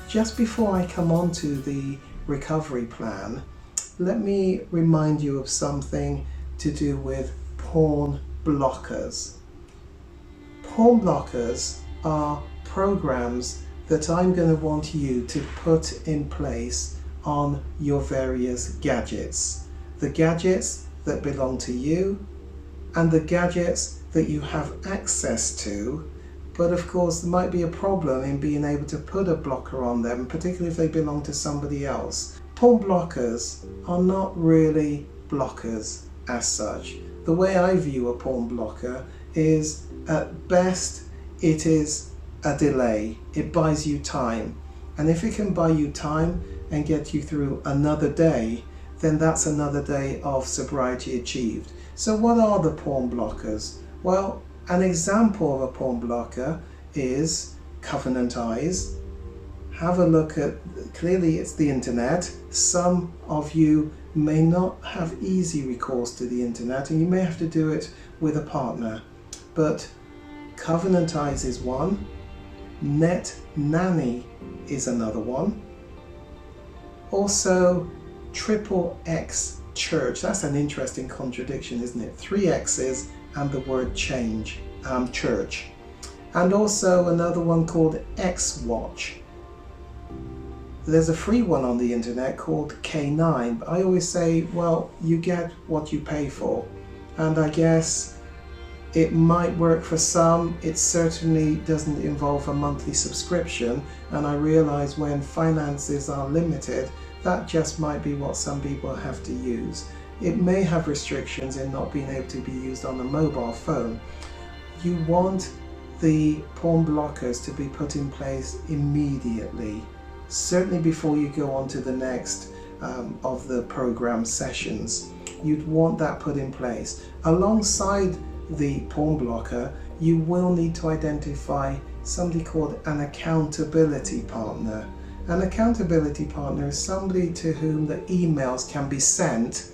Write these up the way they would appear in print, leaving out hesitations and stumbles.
Just before I come on to the recovery plan, let me remind you of something to do with porn blockers. Porn blockers are programs that I'm going to want you to put in place on your various gadgets. The gadgets that belong to you and the gadgets that you have access to. But of course, there might be a problem in being able to put a blocker on them, particularly if they belong to somebody else. Porn blockers are not really blockers as such. The way I view a porn blocker is, at best, it is a delay. It buys you time. And if it can buy you time and get you through another day, then that's another day of sobriety achieved. So what are the porn blockers? Well, an example of a porn blocker is Covenant Eyes. Have a look at, clearly it's the internet. Some of you may not have easy recourse to the internet and you may have to do it with a partner. But Covenant Eyes is one. Net Nanny is another one. Also, Triple X Church. That's an interesting contradiction, isn't it? 3 X's and the word church. And also another one called X Watch. There's a free one on the internet called K9. I always say, well, you get what you pay for. And I guess it might work for some. It certainly doesn't involve a monthly subscription. And I realize when finances are limited, that just might be what some people have to use. It may have restrictions in not being able to be used on a mobile phone. You want the porn blockers to be put in place immediately, certainly before you go on to the next of the program sessions. You'd want that put in place. Alongside the porn blocker, you will need to identify somebody called an accountability partner. An accountability partner is somebody to whom the emails can be sent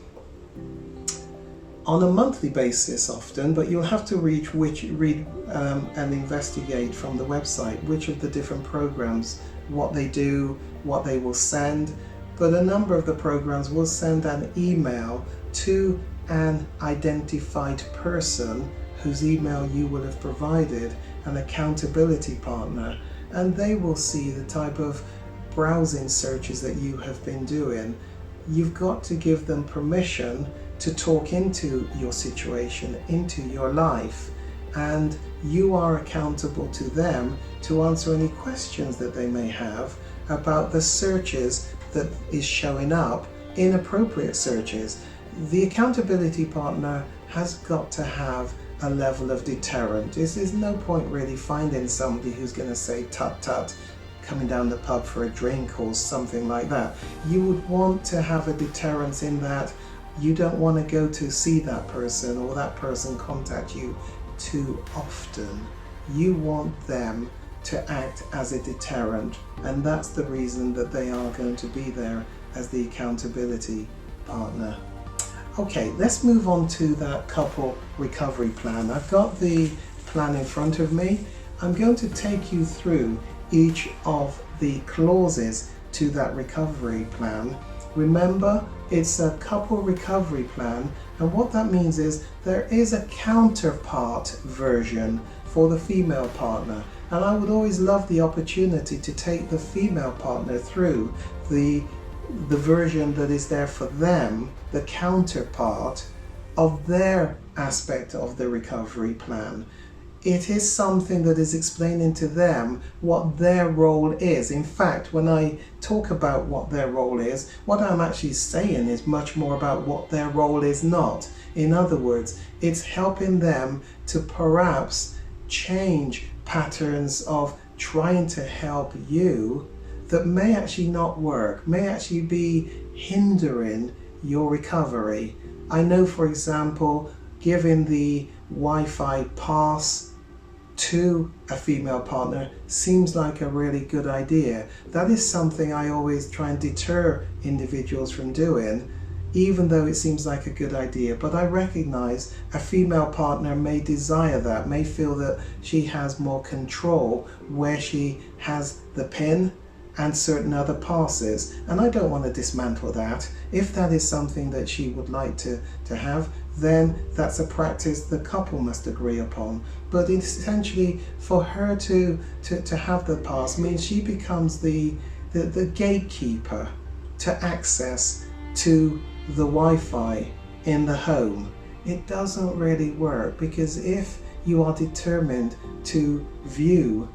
on a monthly basis often, but you'll have to read and investigate from the website which of the different programs, what they do, what they will send. But a number of the programs will send an email to an identified person whose email you will have provided, an accountability partner, and they will see the type of browsing searches that you have been doing. You've got to give them permission to talk into your situation, into your life, and you are accountable to them to answer any questions that they may have about the searches that is showing up, inappropriate searches. The accountability partner has got to have a level of deterrent. There's no point really finding somebody who's going to say tut tut, coming down the pub for a drink or something like that. You would want to have a deterrence in that you don't want to go to see that person or that person contact you too often. You want them to act as a deterrent, and that's the reason that they are going to be there as the accountability partner. Okay, let's move on to that couple recovery plan. I've got the plan in front of me. I'm going to take you through each of the clauses to that recovery plan. Remember, it's a couple recovery plan, and what that means is there is a counterpart version for the female partner, and I would always love the opportunity to take the female partner through the version that is there for them, the counterpart of their aspect of the recovery plan. It is something that is explaining to them what their role is. In fact, when I talk about what their role is, what I'm actually saying is much more about what their role is not. In other words, it's helping them to perhaps change patterns of trying to help you that may actually not work, may actually be hindering your recovery. I know, for example, giving the Wi-Fi pass to a female partner seems like a really good idea. That is something I always try and deter individuals from doing, even though it seems like a good idea. But I recognize a female partner may desire that, may feel that she has more control where she has the PIN and certain other passes. And I don't want to dismantle that. If that is something that she would like to have, then that's a practice the couple must agree upon. But essentially, for her to have the pass means she becomes the gatekeeper to access to the Wi-Fi in the home. It doesn't really work, because if you are determined to view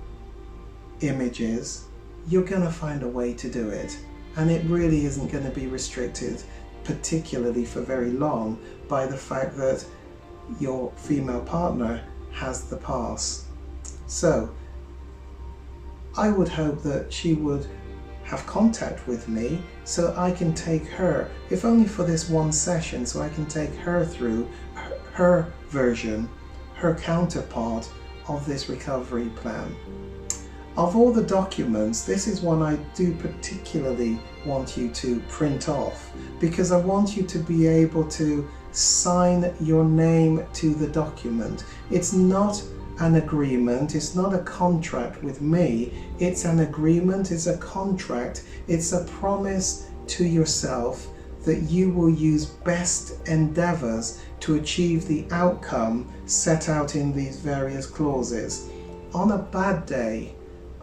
images, you're going to find a way to do it, and it really isn't going to be restricted, particularly for very long, by the fact that your female partner has the pass. So I would hope that she would have contact with me so I can take her, if only for this one session, so I can take her through her version, her counterpart of this recovery plan. Of all the documents, this is one I do particularly want you to print off, because I want you to be able to sign your name to the document. It's not an agreement, it's not a contract with me, it's an agreement, it's a contract, it's a promise to yourself that you will use best endeavors to achieve the outcome set out in these various clauses. On a bad day,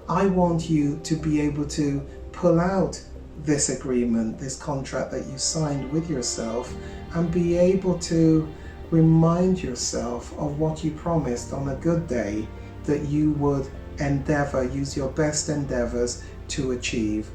I want you to be able to pull out this agreement, this contract that you signed with yourself, and be able to remind yourself of what you promised on a good day that you would use your best endeavors to achieve.